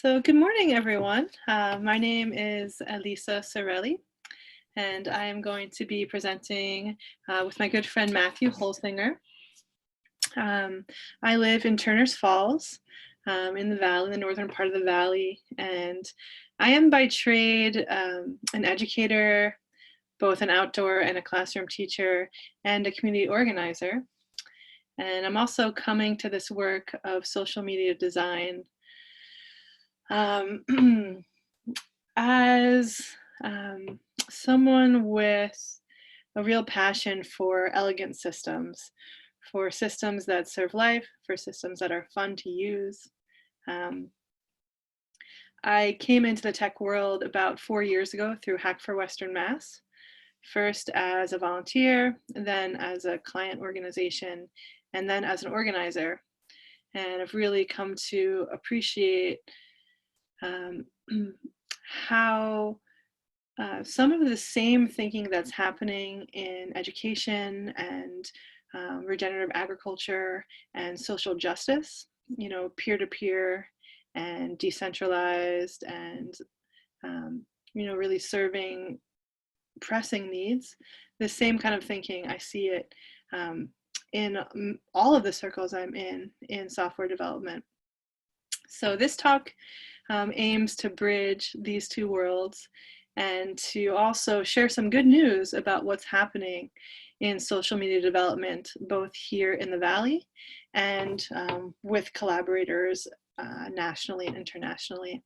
So good morning, everyone. My name is Elyssa Serrilli, and I am going to be presenting with my good friend Matthew Holsinger. I live in Turners Falls in the valley, in the northern part of the valley, and I am by trade an educator, both an outdoor and a classroom teacher, and a community organizer. And I'm also coming to this work of social media design as someone with a real passion for elegant systems, for systems that serve life, for systems that are fun to use. I came into the tech world about 4 years ago through Hack for Western Mass, first as a volunteer, then as a client organization, and then as an organizer. And I've really come to appreciate how some of the same thinking that's happening in education and regenerative agriculture and social justice, you know, peer-to-peer and decentralized and, you know, really serving pressing needs. The same kind of thinking, I see it in all of the circles I'm in software development. So this talk aims to bridge these two worlds and to also share some good news about what's happening in social media development, both here in the Valley and with collaborators nationally and internationally.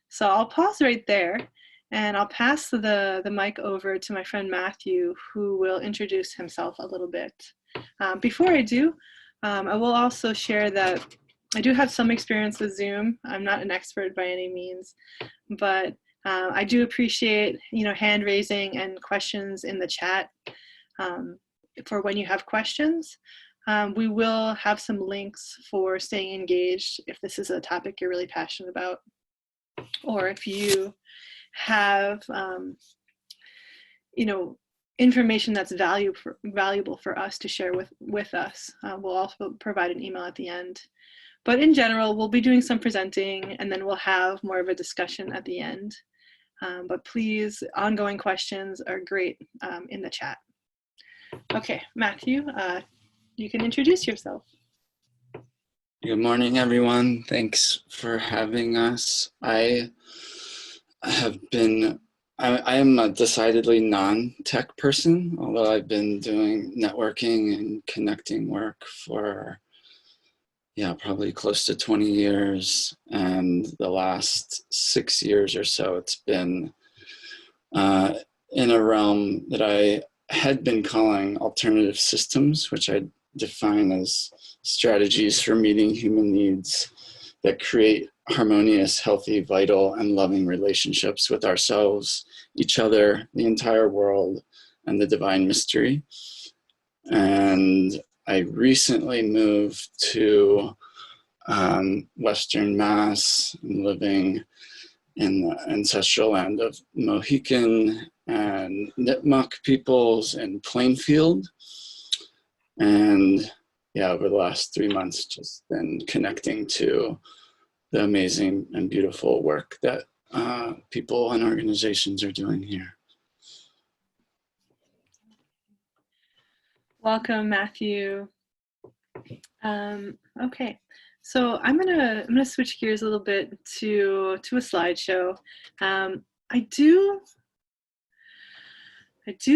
So I'll pause right there and I'll pass the mic over to my friend Matthew, who will introduce himself a little bit. Before I do, I will also share that I do have some experience with Zoom. I'm not an expert by any means, but I do appreciate, you know, hand raising and questions in the chat for when you have questions. We will have some links for staying engaged if this is a topic you're really passionate about, or if you have, you know, information that's valuable for us to share with us. We'll also provide an email at the end. But in general, we'll be doing some presenting and then we'll have more of a discussion at the end. But please, ongoing questions are great in the chat. Okay, Matthew, you can introduce yourself. Good morning, everyone. Thanks for having us. I am a decidedly non-tech person, although I've been doing networking and connecting work for probably close to 20 years, and the last 6 years or so it's been in a realm that I had been calling alternative systems, which I define as strategies for meeting human needs that create harmonious, healthy, vital, and loving relationships with ourselves, each other, the entire world, and the divine mystery. And I recently moved to Western Mass, living in the ancestral land of Mohican and Nipmuc peoples in Plainfield. And over the last 3 months, just been connecting to the amazing and beautiful work that people and organizations are doing here. Welcome, Matthew. Okay, so I'm gonna switch gears a little bit to a slideshow. I do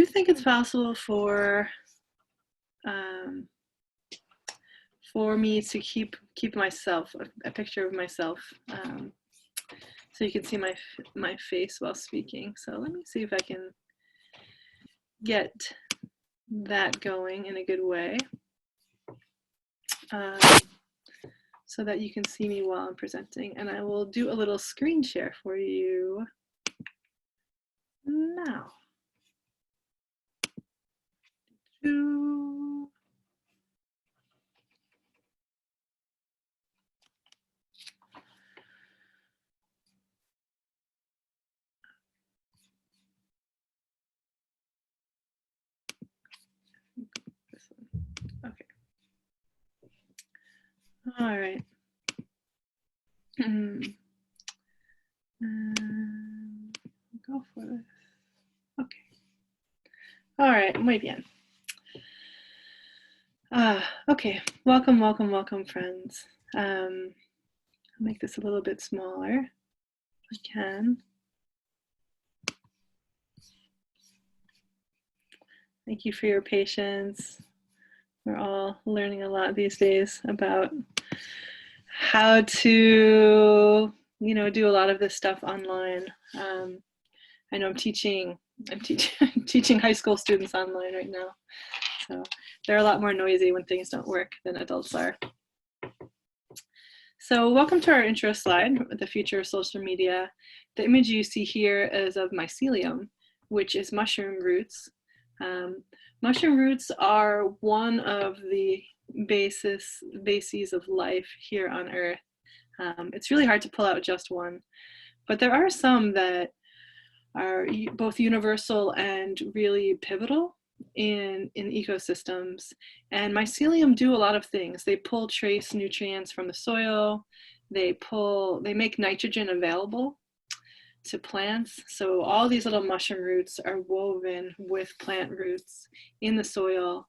think it's possible for me to keep myself a picture of myself, so you can see my face while speaking. So let me see if I can get that going in a good way, so that you can see me while I'm presenting. And I will do a little screen share for you now. Okay. All right. Go for this. Okay. All right, muy bien. Okay, welcome, welcome, welcome, friends. I'll make this a little bit smaller if I can. Thank you for your patience. We're all learning a lot these days about how to, do a lot of this stuff online. I know I'm teaching high school students online right now. So they're a lot more noisy when things don't work than adults are. So welcome to our intro slide, the future of social media. The image you see here is of mycelium, which is mushroom roots. Mushroom roots are one of the bases of life here on Earth. It's really hard to pull out just one, but there are some that are both universal and really pivotal in ecosystems. And mycelium do a lot of things. They pull trace nutrients from the soil. They make nitrogen available to plants. So all these little mushroom roots are woven with plant roots in the soil.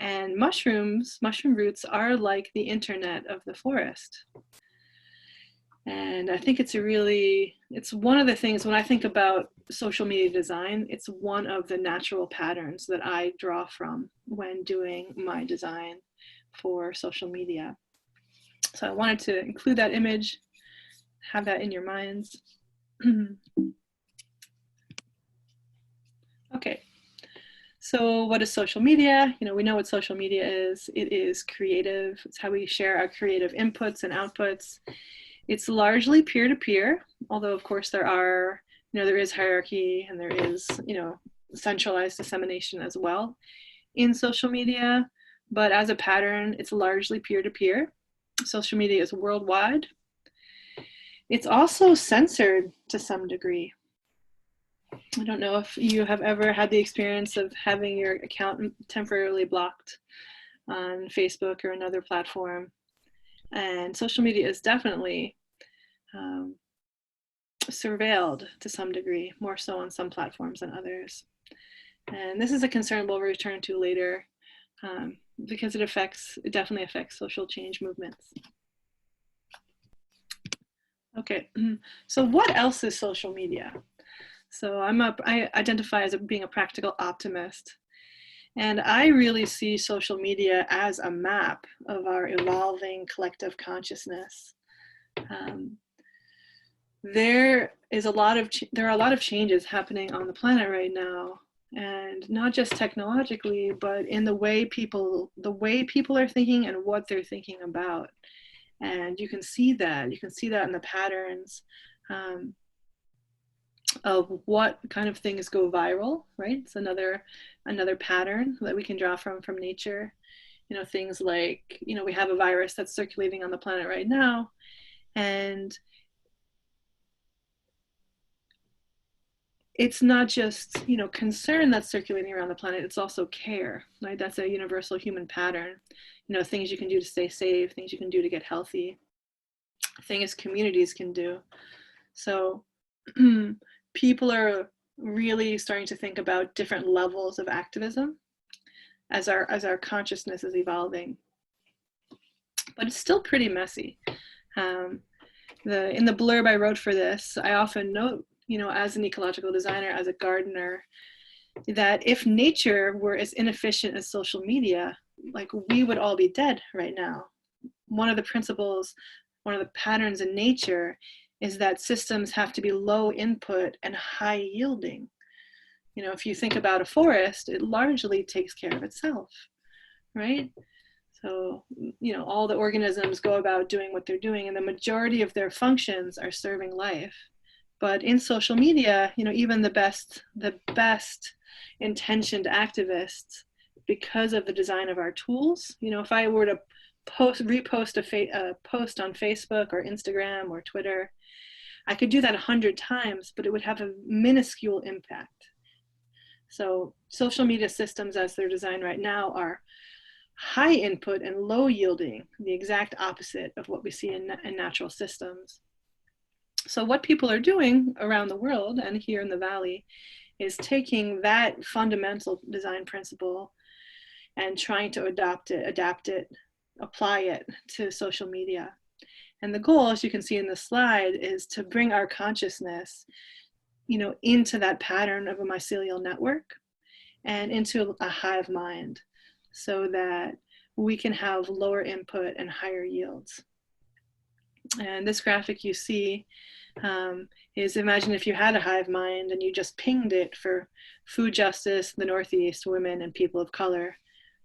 And mushroom roots are like the internet of the forest. And I think it's one of the things when I think about social media design, it's one of the natural patterns that I draw from when doing my design for social media. So I wanted to include that image, have that in your minds. Okay, so what is social media? We know what social media is. It is creative. It's how we share our creative inputs and outputs. It's largely peer-to-peer, although of course there is hierarchy and there is, centralized dissemination as well in social media. But as a pattern, it's largely peer-to-peer. Social media is worldwide. It's also censored to some degree. I don't know if you have ever had the experience of having your account temporarily blocked on Facebook or another platform. And social media is definitely surveilled to some degree, more so on some platforms than others. And this is a concern we'll return to later because it definitely affects social change movements. Okay, so what else is social media? So I identify as being a practical optimist. And I really see social media as a map of our evolving collective consciousness. There are a lot of changes happening on the planet right now, and not just technologically, but in the way people are thinking and what they're thinking about. And you can see that in the patterns of what kind of things go viral, right? It's another pattern that we can draw from nature. Things like, we have a virus that's circulating on the planet right now, and it's not just, concern that's circulating around the planet, it's also care, right? That's a universal human pattern. Things you can do to stay safe, things you can do to get healthy, things communities can do. So people are really starting to think about different levels of activism as our consciousness is evolving. But it's still pretty messy. In the blurb I wrote for this, I often note, as an ecological designer, as a gardener, that if nature were as inefficient as social media, like, we would all be dead right now. One of the patterns in nature is that systems have to be low input and high yielding. If you think about a forest, it largely takes care of itself, right? So, all the organisms go about doing what they're doing, and the majority of their functions are serving life. But in social media, even the best intentioned activists, because of the design of our tools, if I were to repost a post on Facebook or Instagram or Twitter, I could do that 100 times, but it would have a minuscule impact. So social media systems as they're designed right now are high input and low yielding, the exact opposite of what we see in natural systems. So what people are doing around the world and here in the Valley is taking that fundamental design principle and trying to adapt it, apply it to social media. And the goal, as you can see in the slide, is to bring our consciousness, into that pattern of a mycelial network and into a hive mind so that we can have lower input and higher yields. And this graphic you see is, imagine if you had a hive mind and you just pinged it for food justice, the Northeast, women, and people of color.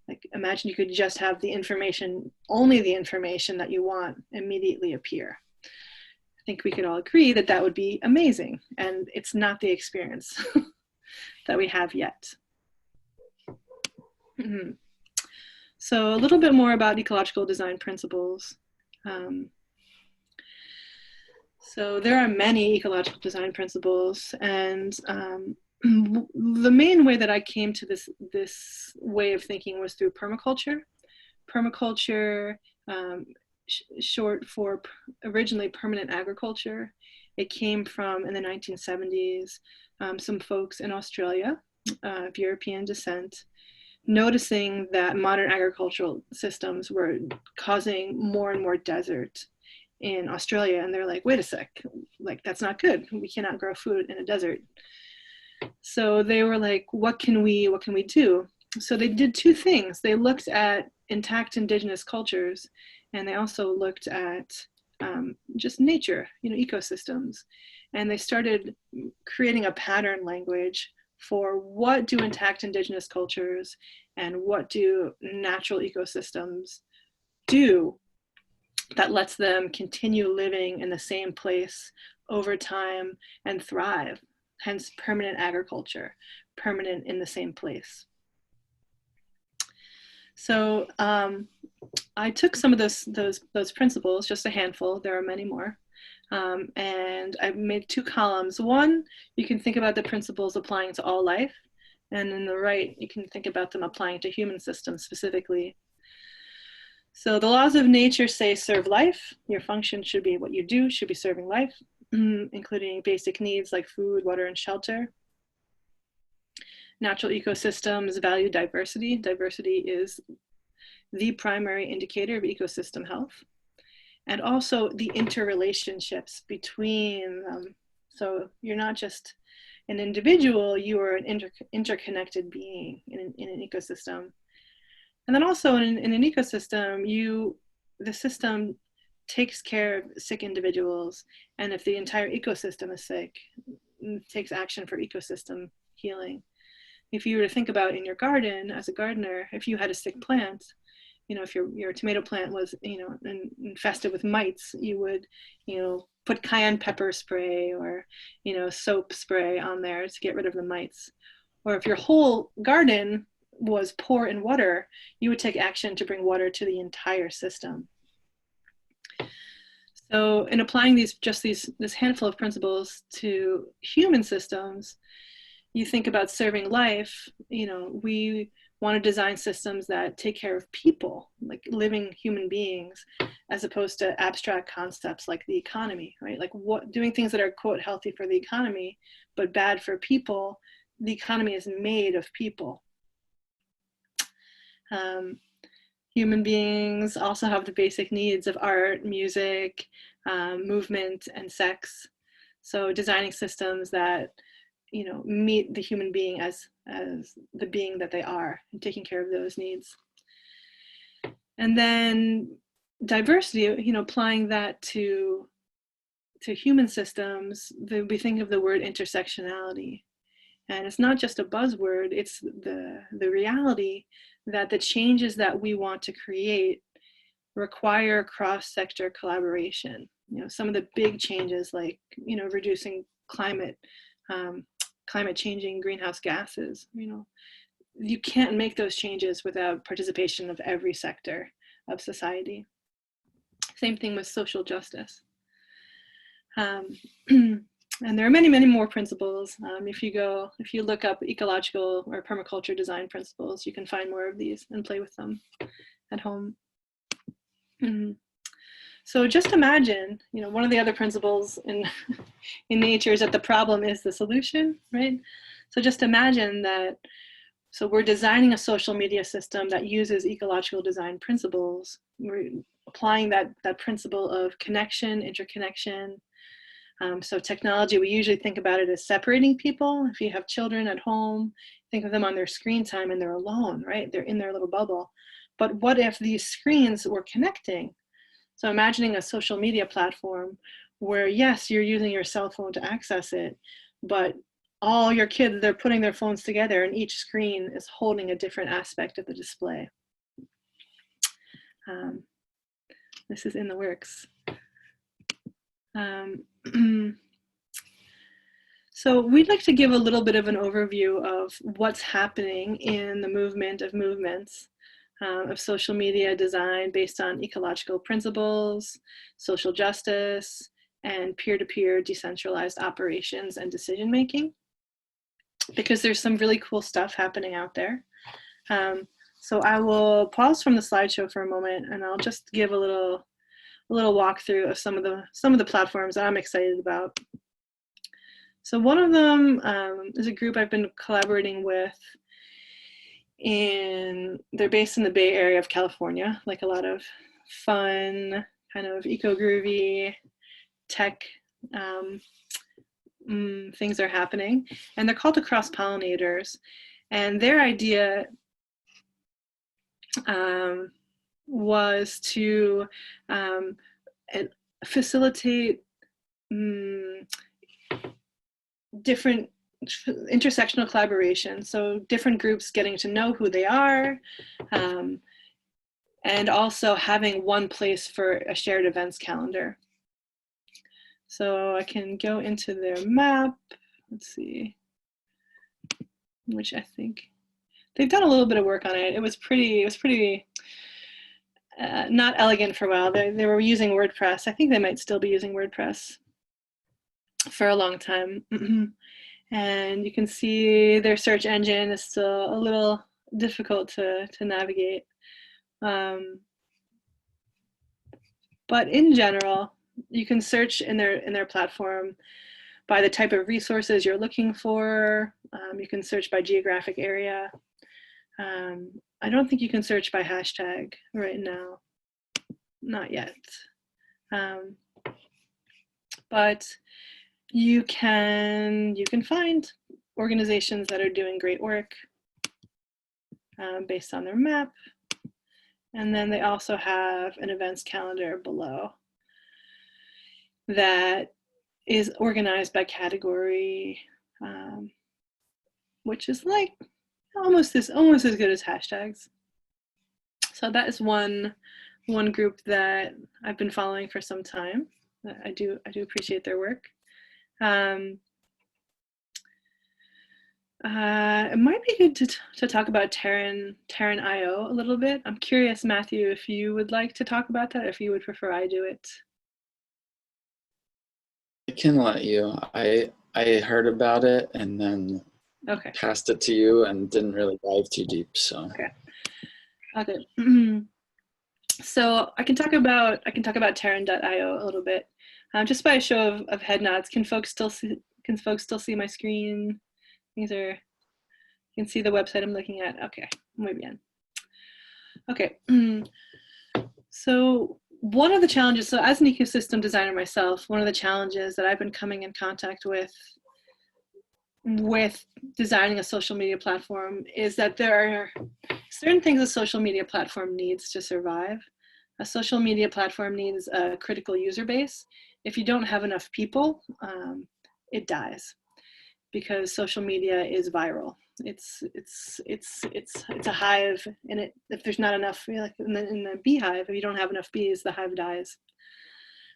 Like, imagine you could just have the information, only the information that you want, immediately appear. I think we could all agree that that would be amazing, and it's not the experience that we have yet. Mm-hmm. So a little bit more about ecological design principles. So there are many ecological design principles, and the main way that I came to this way of thinking was through permaculture. Permaculture, short for originally permanent agriculture. It came from, in the 1970s, some folks in Australia of European descent, noticing that modern agricultural systems were causing more and more desert in Australia. And they're like, wait a sec, like, that's not good. We cannot grow food in a desert. So they were like, what can we do? So they did two things. They looked at intact indigenous cultures, and they also looked at just nature, ecosystems. And they started creating a pattern language for what do intact indigenous cultures and what do natural ecosystems do that lets them continue living in the same place over time and thrive. Hence permanent agriculture, permanent in the same place. So I took some of those principles, just a handful, there are many more, and I made two columns. One, you can think about the principles applying to all life, and in the right, you can think about them applying to human systems specifically. So the laws of nature say serve life. Your function should be, what you do should be serving life, including basic needs like food, water, and shelter. Natural ecosystems value diversity. Diversity is the primary indicator of ecosystem health. And also the interrelationships between them. So you're not just an individual, you are an interconnected being in an ecosystem. And then also in an ecosystem, the system takes care of sick individuals. And if the entire ecosystem is sick, it takes action for ecosystem healing. If you were to think about in your garden, as a gardener, if you had a sick plant, if your tomato plant was, infested with mites, you would, put cayenne pepper spray or, soap spray on there to get rid of the mites. Or if your whole garden was poor in water, you would take action to bring water to the entire system. So in applying this handful of principles to human systems, you think about serving life, we want to design systems that take care of people, like living human beings, as opposed to abstract concepts like the economy, right? Like doing things that are, quote, healthy for the economy, but bad for people. The economy is made of people. Human beings also have the basic needs of art, music, movement, and sex. So designing systems that meet the human being as the being that they are, and taking care of those needs. And then diversity, applying that to human systems, we think of the word intersectionality. And it's not just a buzzword, it's the reality that the changes that we want to create require cross-sector collaboration. Some of the big changes, like, reducing climate changing greenhouse gases, you can't make those changes without participation of every sector of society. Same thing with social justice. And there are many, many more principles. If you look up ecological or permaculture design principles, you can find more of these and play with them at home. So just imagine, one of the other principles in, in nature is that the problem is the solution, right? So just imagine that, so we're designing a social media system that uses ecological design principles. We're applying that principle of connection, interconnection. So technology, we usually think about it as separating people. If you have children at home, think of them on their screen time and they're alone, right? They're in their little bubble. But what if these screens were connecting? So imagining a social media platform where, yes, you're using your cell phone to access it, but all your kids, they're putting their phones together and each screen is holding a different aspect of the display. This is in the works. So we'd like to give a little bit of an overview of what's happening in the movement of movements of social media design based on ecological principles, social justice, and peer-to-peer decentralized operations and decision-making, because there's some really cool stuff happening out there. So I will pause from the slideshow for a moment and I'll just give a little walkthrough of some of the platforms that I'm excited about. So one of them is a group I've been collaborating with, and they're based in the Bay Area of California. Like a lot of fun, kind of eco-groovy tech things are happening, and they're called the Cross Pollinators. And their idea was to facilitate different intersectional collaboration, so different groups getting to know who they are, and also having one place for a shared events calendar. So I can go into their map, let's see, which I think they've done a little bit of work on it. It was pretty not elegant for a while. They were using WordPress. I think they might still be using WordPress for a long time. And you can see their search engine is still a little difficult to navigate. But in general, you can search in their platform by the type of resources you're looking for. You can search by geographic area. I don't think you can search by hashtag right now, not yet. But you can find organizations that are doing great work based on their map. And then they also have an events calendar below that is organized by category, which is like almost as good as hashtags. So that is one group that I've been following for some time. I do appreciate their work. It might be good to talk about Terran.io a little bit. I'm curious, Matthew, if you would like to talk about that, or if you would prefer I do it. I can let you. I heard about it and then passed it to you and didn't really dive too deep. So okay. So I can talk about Terran.io a little bit. Just by a show of head nods, can folks still see my screen? These are, you can see the website I'm looking at. Okay, muy bien. Okay, so one of the challenges, so as an ecosystem designer myself, one of the challenges that I've been coming in contact with designing a social media platform is that there are certain things a social media platform needs to survive. A social media platform needs a critical user base. If you don't have enough people, it dies, because social media is viral. It's a hive, and if there's not enough, like in the beehive, if you don't have enough bees, the hive dies.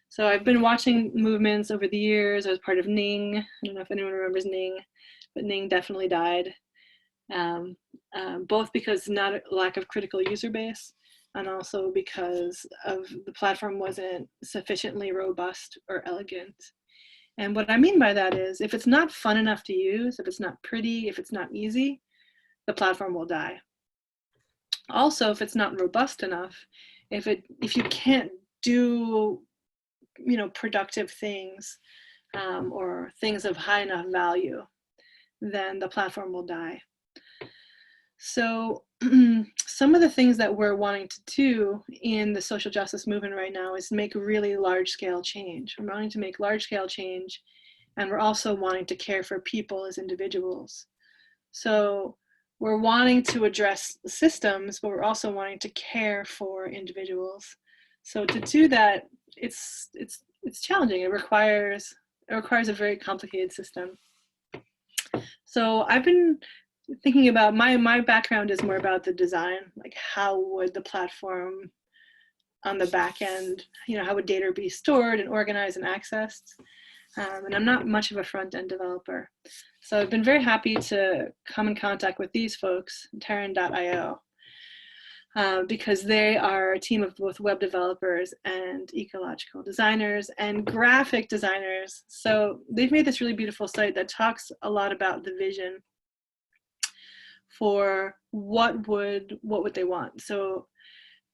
So I've been watching movements over the years. I was part of Ning. I don't know if anyone remembers Ning, but Ning definitely died, both because not a lack of critical user base, and also because of the platform wasn't sufficiently robust or elegant. And what I mean by that is, if it's not fun enough to use, if it's not pretty, if it's not easy, the platform will die. Also, if it's not robust enough, if you can't do productive things, or things of high enough value, then the platform will die. So some of the things that we're wanting to do in the social justice movement right now is make really large-scale change. We're wanting to make large-scale change, and we're also wanting to care for people as individuals. So we're wanting to address systems, but we're also wanting to care for individuals. So to do that, it's challenging. It requires a very complicated system. So I've been thinking about, my background is more about the design, like how would the platform on the back end, how would data be stored and organized and accessed? And I'm not much of a front-end developer. So I've been very happy to come in contact with these folks, Terran.io, because they are a team of both web developers and ecological designers and graphic designers. So they've made this really beautiful site that talks a lot about the vision for what would they want. So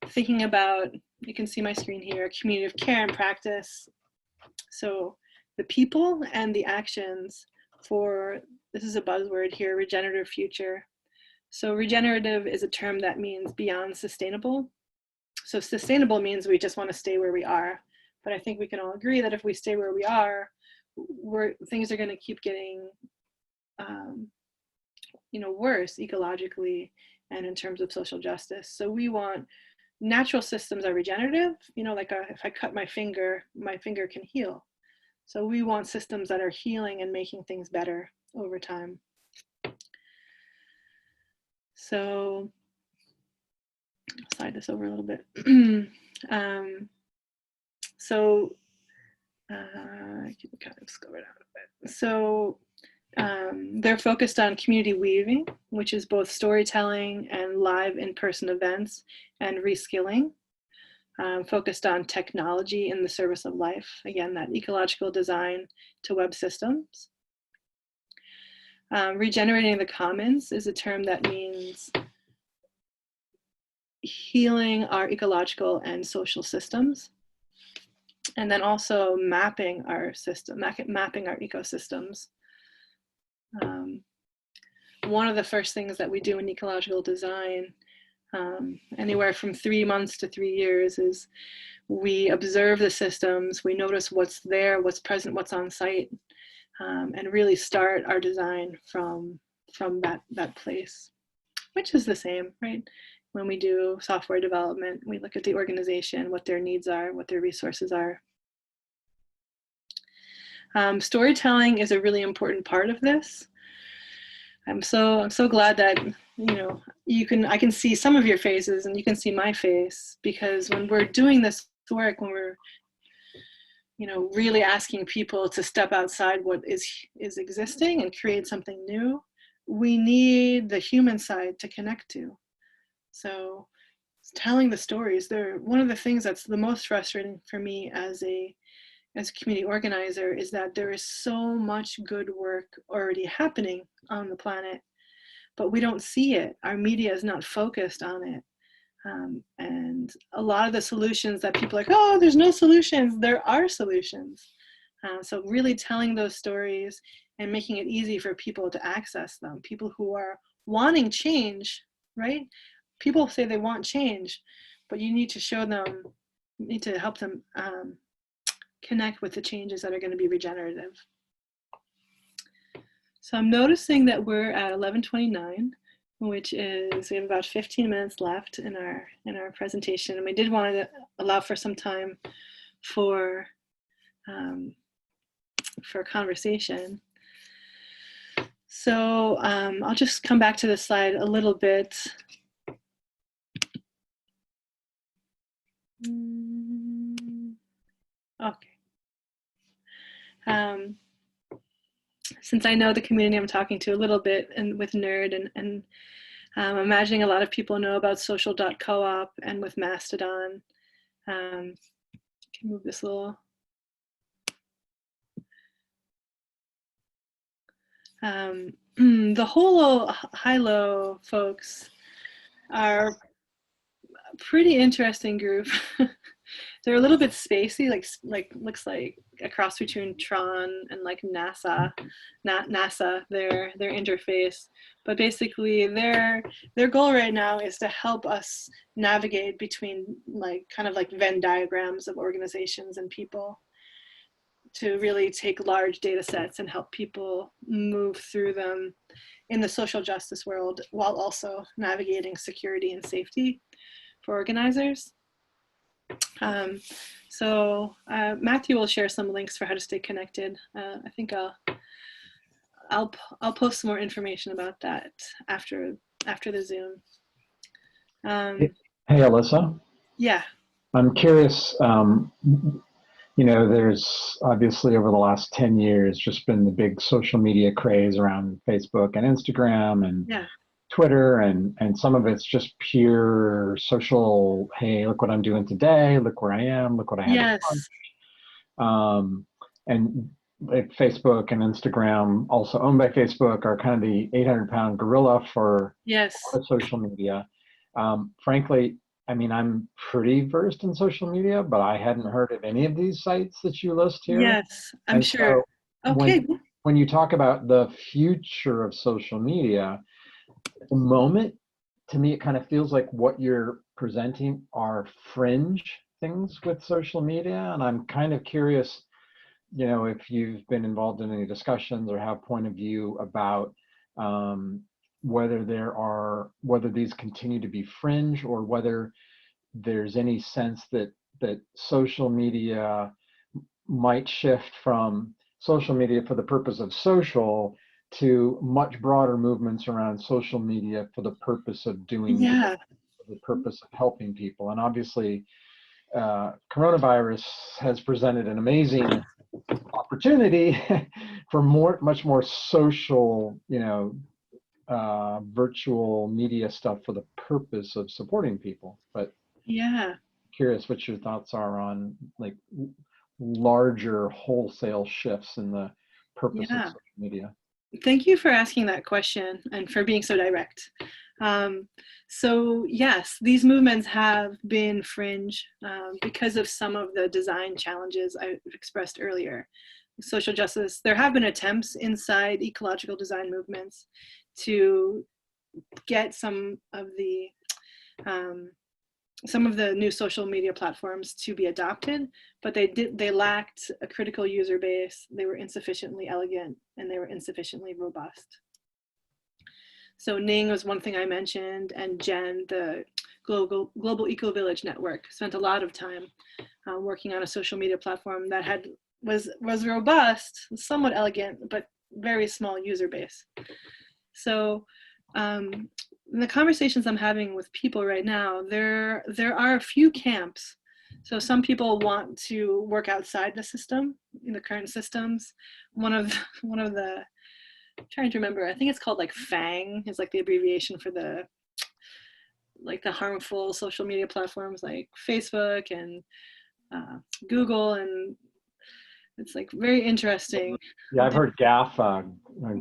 thinking about, you can see my screen here, community of care and practice. So the people and the actions for, this is a buzzword here, regenerative future. So regenerative is a term that means beyond sustainable. So sustainable means we just want to stay where we are. But I think we can all agree that if we stay where we are, things are going to keep getting worse ecologically and in terms of social justice. So we want natural systems are regenerative, like if I cut my finger can heal. So we want systems that are healing and making things better over time. So I'll slide this over a little bit. I can kind of scroll it out a bit. So they're focused on community weaving, which is both storytelling and live in-person events and reskilling. Focused on technology in the service of life. Again, that ecological design to web systems. Regenerating the commons is a term that means healing our ecological and social systems. And then also mapping our system, mapping our ecosystems. One of the first things that we do in ecological design, anywhere from 3 months to 3 years, is we observe the systems, we notice what's there, what's present, what's on site, and really start our design from that place, which is the same, right? When we do software development, we look at the organization, what their needs are, what their resources are. Storytelling is a really important part of this. I'm so glad that I can see some of your faces and you can see my face, because when we're doing this work, when we're really asking people to step outside what is existing and create something new, we need the human side to connect to. So telling the stories, they're one of the things that's the most frustrating for me as a community organizer, is that there is so much good work already happening on the planet, but we don't see it. Our media is not focused on it. And a lot of the solutions that people are like, oh, there's no solutions, there are solutions. So really telling those stories and making it easy for people to access them. People who are wanting change, right? People say they want change, but you need to show them, you need to help them connect with the changes that are going to be regenerative. So I'm noticing that we're at 11:29, which is, we have about 15 minutes left in our presentation, and we did want to allow for some time for conversation. So I'll just come back to this slide a little bit. Okay. Since I know the community I'm talking to a little bit, and with NERD, and I'm imagining a lot of people know about social.coop and with Mastodon. Can move this a little. The whole high-low folks are a pretty interesting group. they're a little bit spacey, like looks like a cross between Tron and like NASA, not NASA, their interface. But basically their goal right now is to help us navigate between like kind of like Venn diagrams of organizations and people, to really take large data sets and help people move through them in the social justice world while also navigating security and safety for organizers. So Matthew will share some links for how to stay connected. I think I'll post some more information about that after the Zoom. Hey, Elyssa. Yeah. I'm curious, there's obviously over the last 10 years just been the big social media craze around Facebook and Instagram and Yeah. Twitter, and some of it's just pure social, hey, look what I'm doing today, look where I am, look what I had Yes. for lunch. And like Facebook and Instagram, also owned by Facebook, are kind of the 800-pound gorilla for Yes. social media. Frankly, I mean, I'm pretty versed in social media, but I hadn't heard of any of these sites that you list here. Yes, I'm sure. So Okay. when you talk about the future of social media, at the moment, to me, it kind of feels like what you're presenting are fringe things with social media. And I'm kind of curious, if you've been involved in any discussions or have point of view about whether these continue to be fringe, or whether there's any sense that social media might shift from social media for the purpose of social to much broader movements around social media for the purpose of doing Yeah. for the purpose of helping people. And obviously, coronavirus has presented an amazing opportunity for much more social, virtual media stuff for the purpose of supporting people. But Yeah. curious what your thoughts are on like larger wholesale shifts in the purpose of Yeah. social media. Thank you for asking that question and for being so direct. So yes, these movements have been fringe because of some of the design challenges I expressed earlier. Social justice, there have been attempts inside ecological design movements to get some of the new social media platforms to be adopted, but they lacked a critical user base. They were insufficiently elegant and they were insufficiently robust. So Ning was one thing I mentioned, and Jen, the Global Eco Village Network, spent a lot of time working on a social media platform that was robust, somewhat elegant, but very small user base. So in the conversations I'm having with people right now, there are a few camps. So some people want to work outside the system, in the current systems. One of the I'm trying to remember, I think it's called like FANG, is like the abbreviation for the harmful social media platforms like Facebook and Google, and it's like very interesting. Yeah, I've heard GAFA,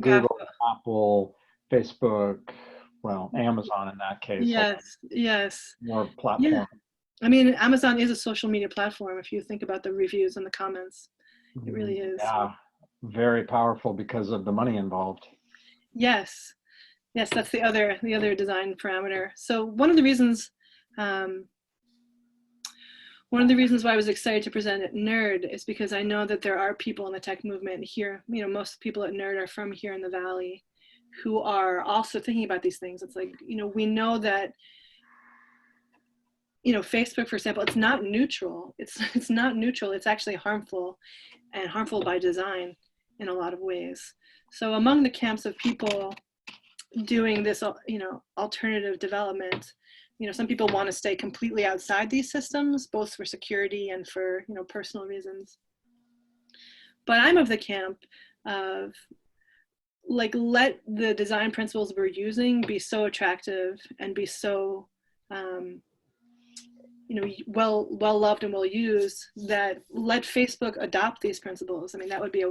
Google, GAFA. Apple, Facebook, well, Amazon in that case. Yes, yes. More platform. Yeah. I mean, Amazon is a social media platform if you think about the reviews and the comments. It really is. Yeah, very powerful because of the money involved. Yes. Yes, that's the other design parameter. So one of the reasons why I was excited to present at NERD is because I know that there are people in the tech movement here, most people at NERD are from here in the Valley, who are also thinking about these things. It's like, we know that, Facebook, for example, it's not neutral. It's not neutral. It's actually harmful, and harmful by design in a lot of ways. So among the camps of people doing this, alternative development, some people want to stay completely outside these systems, both for security and for, personal reasons. But I'm of the camp of like, let the design principles we're using be so attractive and be so, well loved and well used, that let Facebook adopt these principles. I mean, that would be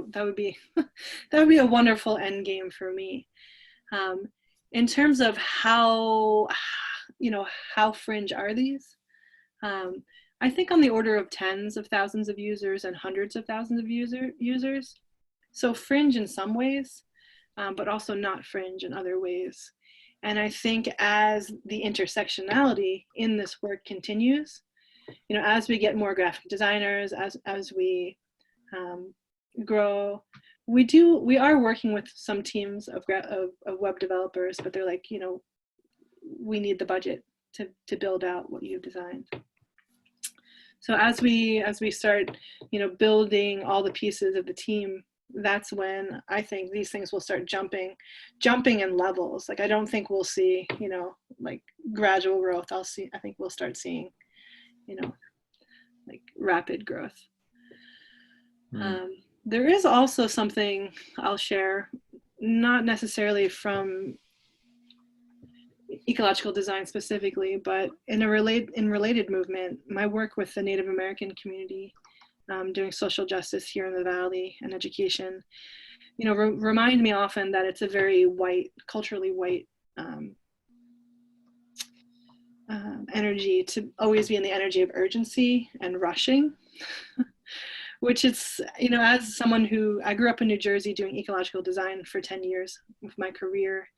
a wonderful end game for me. In terms of how fringe are these? I think on the order of tens of thousands of users and hundreds of thousands of users. So fringe in some ways, but also not fringe in other ways. And I think as the intersectionality in this work continues, as we get more graphic designers, as we grow, we are working with some teams of web developers, but they're like, we need the budget to build out what you've designed. So as we start, building all the pieces of the team, that's when I think these things will start jumping in levels. Like I don't think we'll see, like gradual growth. I think we'll start seeing, like rapid growth. There is also something I'll share, not necessarily from ecological design specifically, but in related movement, my work with the Native American community, doing social justice here in the Valley and education, remind me often that it's a very white, culturally white energy to always be in the energy of urgency and rushing, which is, as someone I grew up in New Jersey doing ecological design for 10 years of my career,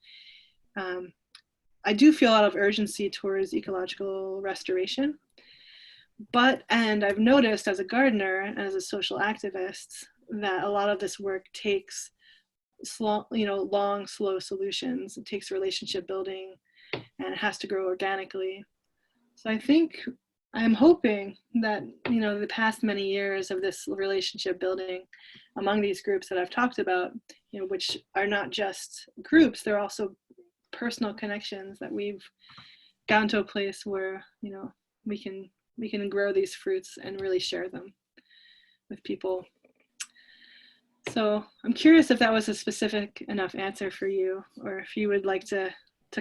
I do feel a lot of urgency towards ecological restoration. And I've noticed as a gardener and as a social activist that a lot of this work takes long, slow solutions. It takes relationship building and it has to grow organically. So I'm hoping that, the past many years of this relationship building among these groups that I've talked about, which are not just groups, they're also personal connections, that we've gotten to a place where, we can grow these fruits and really share them with people. So I'm curious if that was a specific enough answer for you, or if you would like to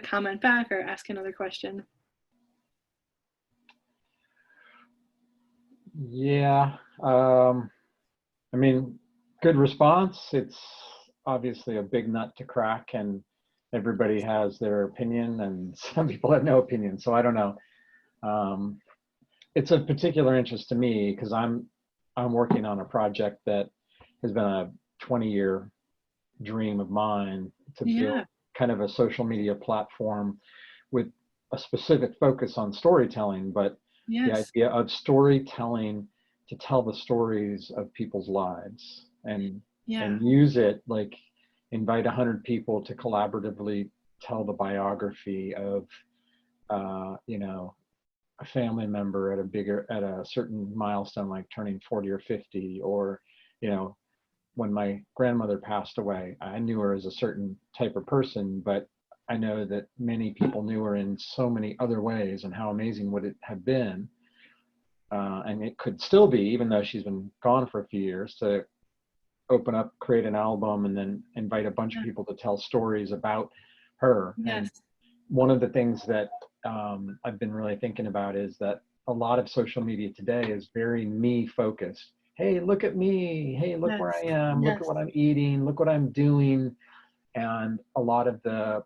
comment back or ask another question. Yeah, I mean, good response. It's obviously a big nut to crack, and everybody has their opinion, and some people have no opinion. So I don't know. It's of particular interest to me because I'm working on a project that has been a 20-year dream of mine to build kind of a social media platform with a specific focus on storytelling, but the idea of storytelling to tell the stories of people's lives and use it, like invite 100 people to collaboratively tell the biography of, a family member at a certain milestone, like turning 40 or 50, or, when my grandmother passed away, I knew her as a certain type of person, but I know that many people knew her in so many other ways, and how amazing would it have been, and it could still be, even though she's been gone for a few years, to open up, create an album, and then invite a bunch of people to tell stories about her. And one of the things that I've been really thinking about is that a lot of social media today is very me focused. Hey, look at me. Hey, look where I am. Look at what I'm eating. Look what I'm doing. And a lot of the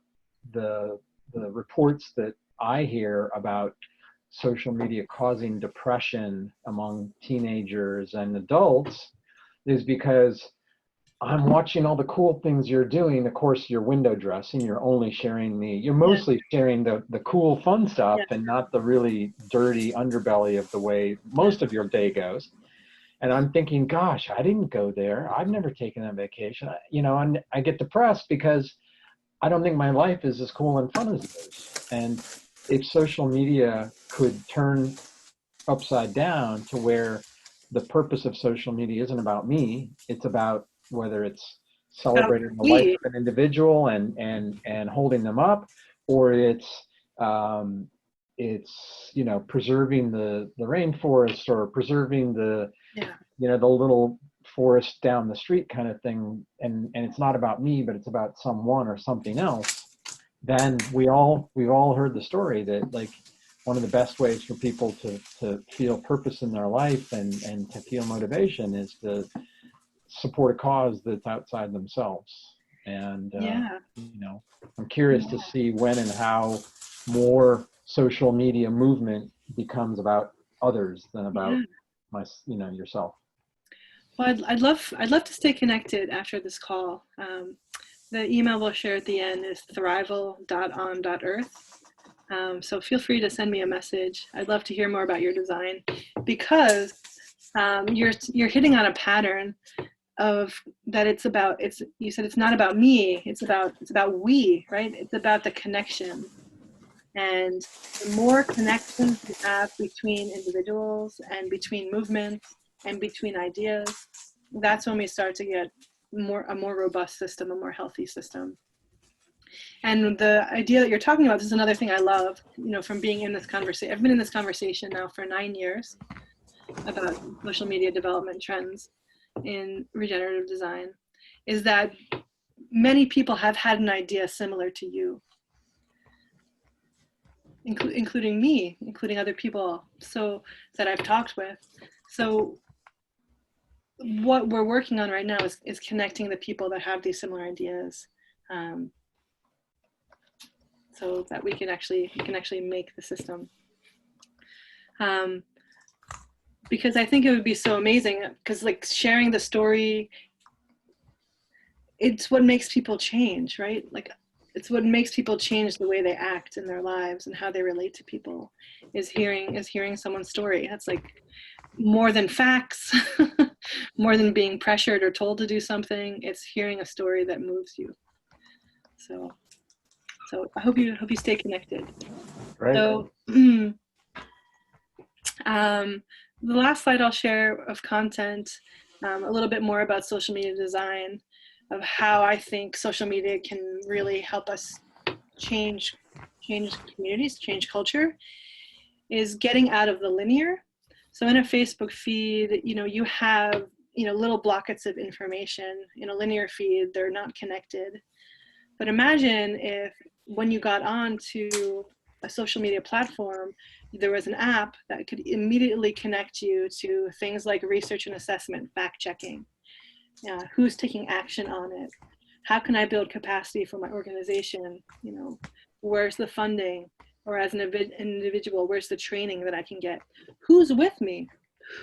reports that I hear about social media causing depression among teenagers and adults is because I'm watching all the cool things you're doing. Of course, you're window dressing. You're only sharing you're mostly sharing the cool, fun stuff and not the really dirty underbelly of the way most of your day goes. And I'm thinking, gosh, I didn't go there. I've never taken a vacation. And I get depressed because I don't think my life is as cool and fun as yours. And if social media could turn upside down to where the purpose of social media isn't about me, it's about whether it's celebrating the life of an individual and holding them up, or it's preserving the rainforest, or preserving the the little forest down the street kind of thing, and it's not about me, but it's about someone or something else, then we've all heard the story that, like, one of the best ways for people to feel purpose in their life and to feel motivation is to support a cause that's outside themselves. And I'm curious to see when and how more social media movement becomes about others than about Yeah. yourself. Well, I'd love to stay connected after this call. The email we'll share at the end is thrival.on.earth. So feel free to send me a message. I'd love to hear more about your design, because you're hitting on a pattern of that. You said it's not about me, it's about we, right? It's about the connection. And the more connections we have between individuals and between movements and between ideas, that's when we start to get a more robust system, a more healthy system. And the idea that you're talking about, this is another thing I love, from being in this conversation. I've been in this conversation now for 9 years about social media development trends in regenerative design, is that many people have had an idea similar to you, including me, including other people that I've talked with. So what we're working on right now is connecting the people that have these similar ideas, so that we can actually make the system. Because I think it would be so amazing, because sharing the story, it's what makes people change, right? It's what makes people change the way they act in their lives and how they relate to people, is hearing someone's story. That's more than facts, more than being pressured or told to do something. It's hearing a story that moves you. So I hope you stay connected. Great. So the last slide I'll share of content, a little bit more about social media design, of how I think social media can really help us change communities, change culture, is getting out of the linear. So in a Facebook feed, you have, little blockets of information. In a linear feed, they're not connected. But imagine if, when you got on to a social media platform, there was an app that could immediately connect you to things like research and assessment, fact checking, who's taking action on it, how can I build capacity for my organization, where's the funding, or as an individual, where's the training that I can get, who's with me,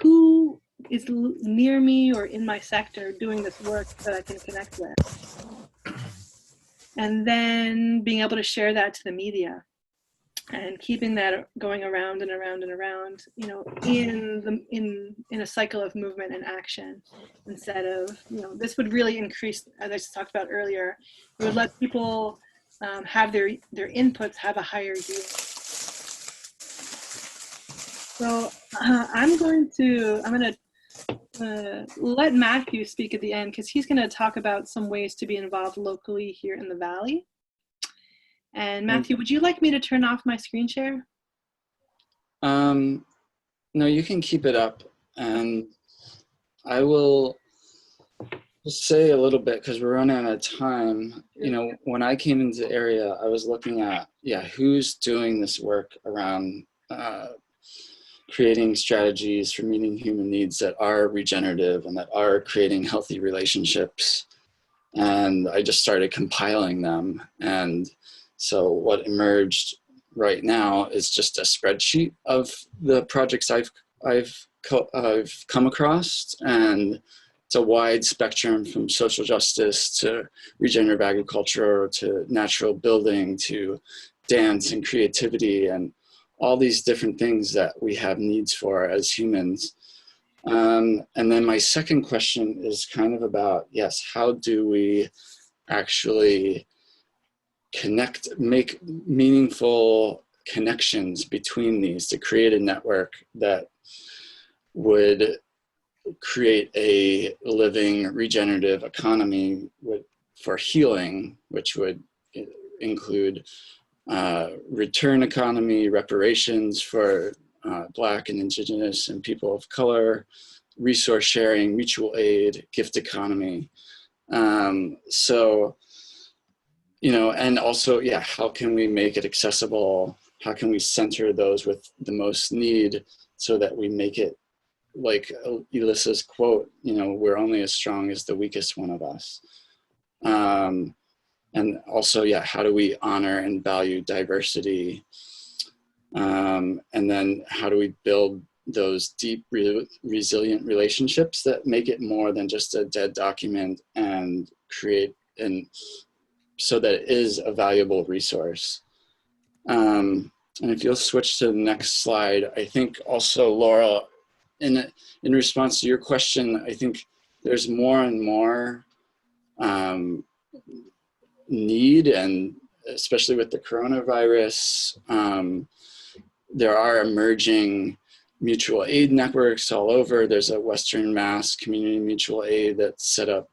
who is near me or in my sector doing this work that I can connect with. And then being able to share that to the media, and keeping that going around and around and around, in a cycle of movement and action, instead of, this would really increase, as I talked about earlier, it would let people have their inputs have a higher yield. So I'm going to let Matthew speak at the end, because he's going to talk about some ways to be involved locally here in the Valley. And Matthew, would you like me to turn off my screen share? No, you can keep it up, and I will just say a little bit, because we're running out of time. When I came into the area, I was looking at, who's doing this work around creating strategies for meeting human needs that are regenerative and that are creating healthy relationships. And I just started compiling them. And so what emerged right now is just a spreadsheet of the projects I've come across, and it's a wide spectrum, from social justice to regenerative agriculture to natural building to dance and creativity and all these different things that we have needs for as humans. And then my second question is kind of about, how do we actually make meaningful connections between these to create a network that would create a living regenerative economy for healing, which would include return economy, reparations for Black and Indigenous and people of color, resource sharing, mutual aid, gift economy. And also, how can we make it accessible? How can we center those with the most need, so that we make it, like Elyssa's quote, we're only as strong as the weakest one of us. And also, how do we honor and value diversity? And then how do we build those deep, resilient relationships that make it more than just a dead document, and create, and so that it is a valuable resource. And if you'll switch to the next slide, I think also, Laura, in response to your question, I think there's more and more need, and especially with the coronavirus, there are emerging mutual aid networks all over. There's a Western Mass Community Mutual Aid that set up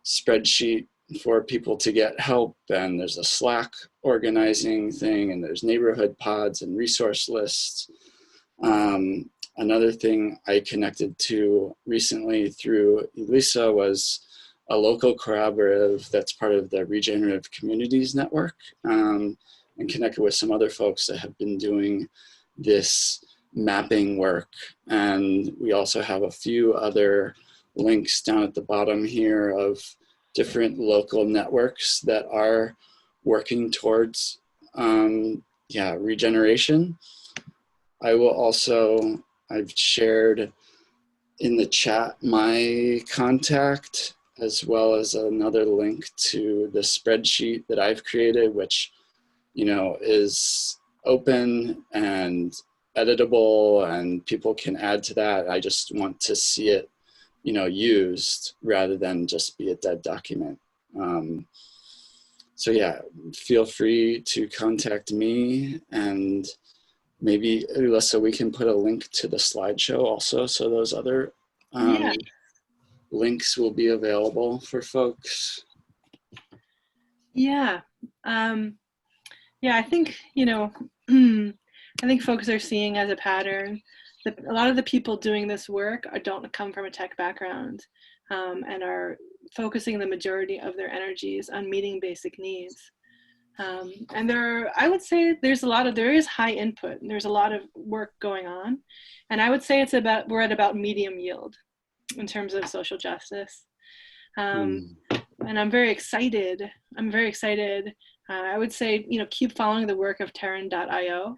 spreadsheet for people to get help, and there's a Slack organizing thing, and there's neighborhood pods and resource lists. Another thing I connected to recently through Elyssa was a local collaborative that's part of the Regenerative Communities Network, and connected with some other folks that have been doing this mapping work. And we also have a few other links down at the bottom here of different local networks that are working towards regeneration. I will also, I've shared in the chat my contact, as well as another link to the spreadsheet that I've created, which, you know, is open and editable, and people can add to that. I just want to see it, you know, used rather than just be a dead document. So yeah, feel free to contact me, and maybe, Elyssa, we can put a link to the slideshow also, so those other links will be available for folks. Yeah. Yeah, I think, you know, I think folks are seeing as a pattern that a lot of the people doing this work don't come from a tech background, and are focusing the majority of their energies on meeting basic needs. And I would say there is high input, and there's a lot of work going on. And I would say we're at about medium yield in terms of social justice. And I'm very excited. I would say, you know, keep following the work of Terran.io,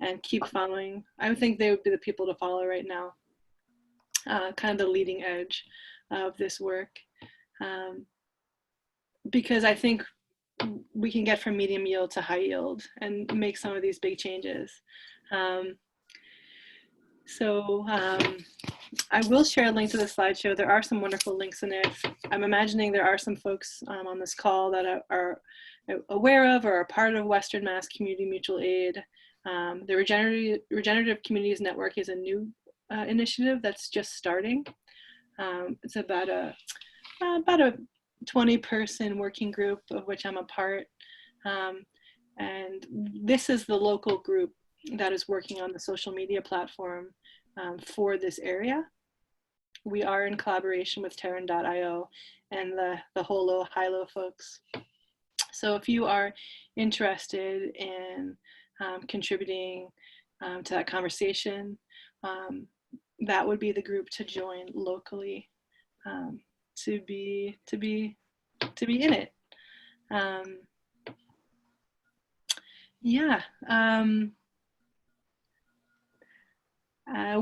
and keep following. I would think they would be the people to follow right now, kind of the leading edge of this work. Because I think we can get from medium yield to high yield and make some of these big changes. I will share a link to the slideshow. There are some wonderful links in it. I'm imagining there are some folks on this call that are aware of or are part of Western Mass Community Mutual Aid. The Regenerative Communities Network is a new initiative that's just starting. It's about a 20-person working group, of which I'm a part. And this is the local group that is working on the social media platform for this area. We are in collaboration with Terran.io and the Holo Hilo folks. So if you are interested in contributing to that conversation, that would be the group to join locally, to be in it.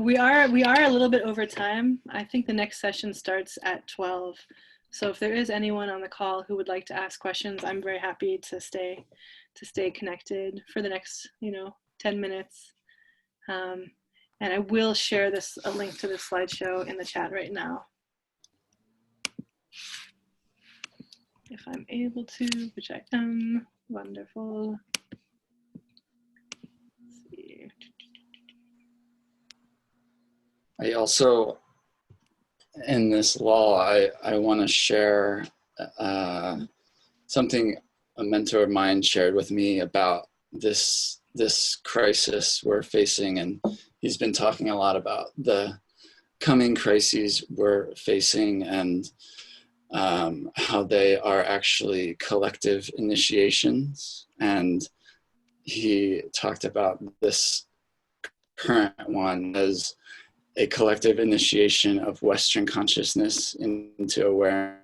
We are a little bit over time. I think the next session starts at 12. So if there is anyone on the call who would like to ask questions, I'm very happy to stay connected for the next 10 minutes. And I will share a link to this slideshow in the chat right now, if I'm able to, which I am. Wonderful. Let's see. I also, in this law, I want to share something a mentor of mine shared with me about this crisis we're facing, and he's been talking a lot about the coming crises we're facing, and how they are actually collective initiations. And he talked about this current one as a collective initiation of Western consciousness into awareness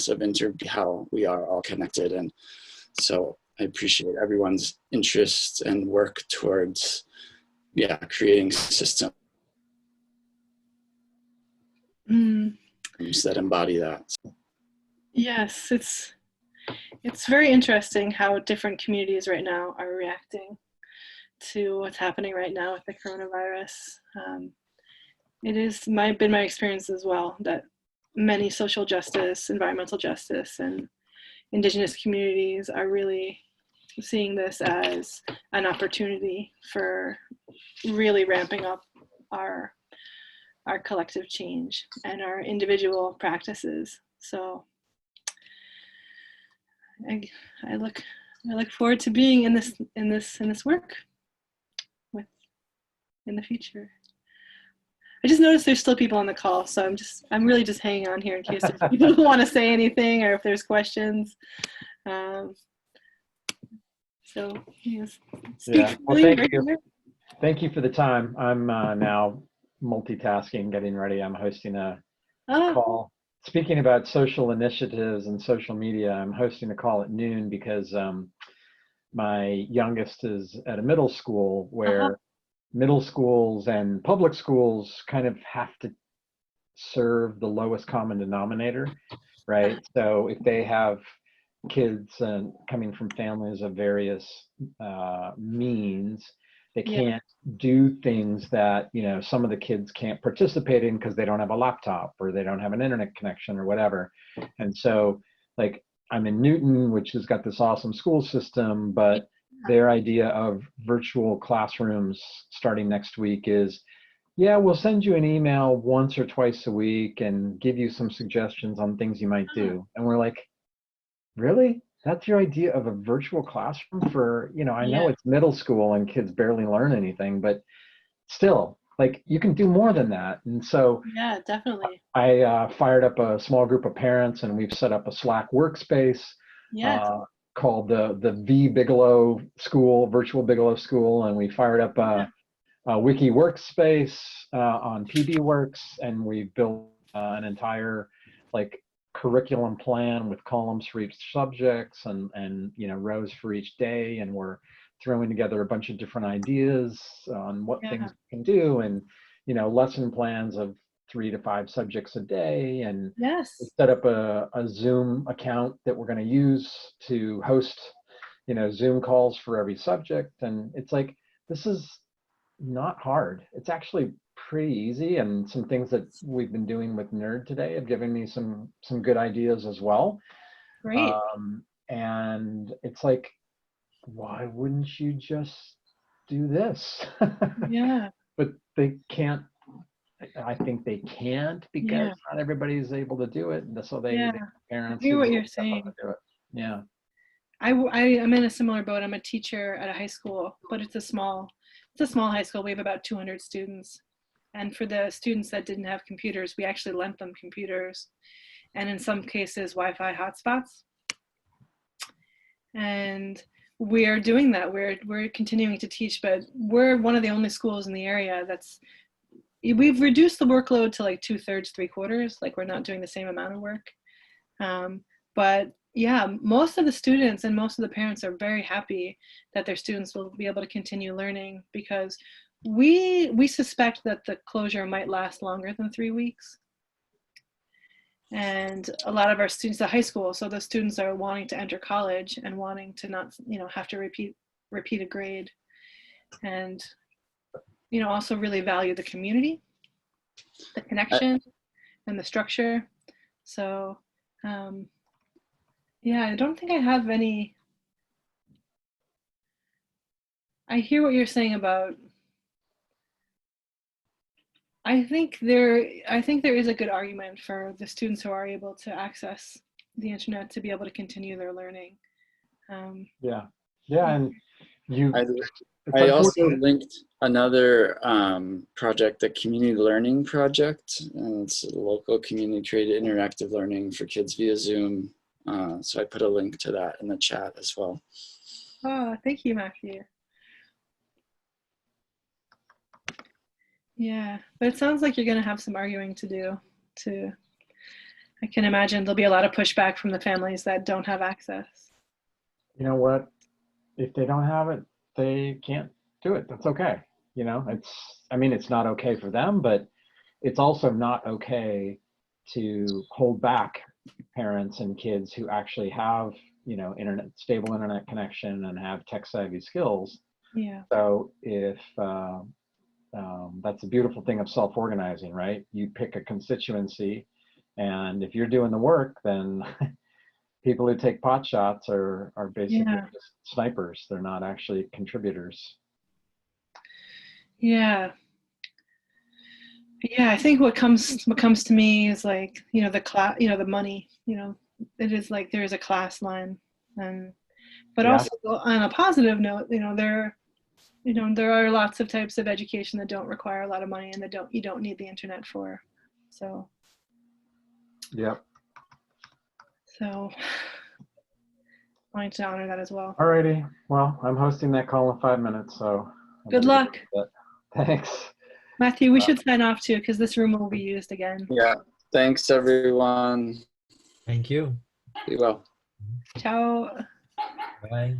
of how we are all connected. And so I appreciate everyone's interest and work towards, creating systems Mm, that embody that. yes, it's very interesting how different communities right now are reacting to what's happening right now with the coronavirus. It is been my experience as well that many social justice, environmental justice, and Indigenous communities are really seeing this as an opportunity for really ramping up our collective change and our individual practices. So I look forward to being in this work with in the future. I just noticed there's still people on the call, so I'm really just hanging on here in case there's people who want to say anything or if there's questions. So yes, Yeah. Well, thank you. Thank you for the time. I'm now multitasking, getting ready. I'm hosting a call. Speaking about social initiatives and social media, I'm hosting a call at noon because my youngest is at a middle school where middle schools and public schools kind of have to serve the lowest common denominator, right? So if they have kids coming from families of various means, they can't do things that, some of the kids can't participate in because they don't have a laptop or they don't have an internet connection or whatever. And so, like, I'm in Newton, which has got this awesome school system, but their idea of virtual classrooms starting next week is, we'll send you an email once or twice a week and give you some suggestions on things you might do. And we're like, really? That's your idea of a virtual classroom for, I know it's middle school and kids barely learn anything, but still, like, you can do more than that. And so yeah, definitely. I fired up a small group of parents and we've set up a Slack workspace called the V Bigelow School, Virtual Bigelow School. And we fired up a wiki workspace on PBWorks, and we built an entire curriculum plan with columns for each subjects and rows for each day, and we're throwing together a bunch of different ideas on what things we can do, and lesson plans of 3 to 5 subjects a day, and we set up a Zoom account that we're going to use to host Zoom calls for every subject. And it's like, this is not hard. It's actually pretty easy, and some things that we've been doing with Nerd today have given me some good ideas as well. Great. And it's like, why wouldn't you just do this? But they can't. I think they can't because not everybody's able to do it. So they parents I hear what you're saying. Do it. Yeah. I'm in a similar boat. I'm a teacher at a high school, but it's a small high school. We have about 200 students. And for the students that didn't have computers, we actually lent them computers, and in some cases, Wi-Fi hotspots. And we're doing that. We're continuing to teach, but we're one of the only schools in the area we've reduced the workload to like 2/3, 3/4. Like, we're not doing the same amount of work. But yeah, most of the students and most of the parents are very happy that their students will be able to continue learning, because we suspect that the closure might last longer than 3 weeks. And a lot of our students at high school, so the students are wanting to enter college and wanting to not, have to repeat a grade, and, also really value the community, the connection, and the structure. So, I don't think I have any. I hear what you're saying about. I think there is a good argument for the students who are able to access the internet to be able to continue their learning. And you. I also linked another project, the Community Learning Project, and it's a local community-created interactive learning for kids via Zoom. So I put a link to that in the chat as well. Oh, thank you, Matthew. Yeah, but it sounds like you're going to have some arguing to do. I can imagine there'll be a lot of pushback from the families that don't have access. You know what? if they don't have it, they can't do it. That's okay. I mean, it's not okay for them, but it's also not okay to hold back parents and kids who actually have, stable internet connection and have tech savvy skills. Yeah. So if that's the beautiful thing of self-organizing, right? You pick a constituency, and if you're doing the work, then people who take pot shots are basically Yeah. just snipers. They're not actually contributors. Yeah. Yeah, I think what comes to me is like, the class, the money, it is like there is a class line, and but Yeah. also on a positive note, there are lots of types of education that don't require a lot of money and that you don't need the internet for. So Yep. I wanted to honor that as well. Alrighty. Well, I'm hosting that call in 5 minutes, so I Good better luck. get to that. Thanks. Matthew, we should sign off too, because this room will be used again. Yeah. Thanks, everyone. Thank you. Be well. Ciao. Bye.